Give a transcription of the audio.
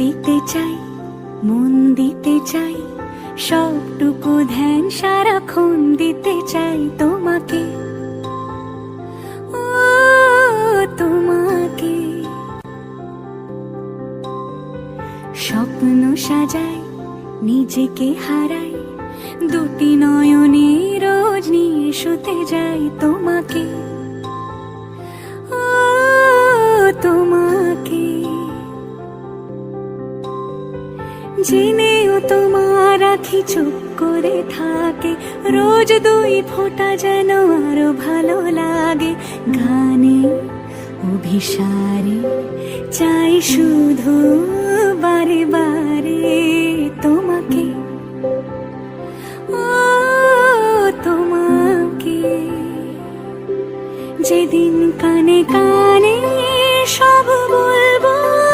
দিতে চাই, মন দিতে চাই, সবটুকু ধ্যান সারাক্ষণ দিতে চাই তোমাকে, ও তোমাকে। স্বপ্ন সাজাই, নিজেকে হারাই, দুটি নয়নে রোজ নিয়ে শুতে যাই তোমাকে, ও তোমাকে। জেনেও তোমার আখি চুপ করে থাকে, রোজ দুই ফোঁটা যেন আরো ভালো লাগে। গানে অভিসারে চাই শুধু বারে বারে তোমাকে, ও তোমাকে। যেদিন কানে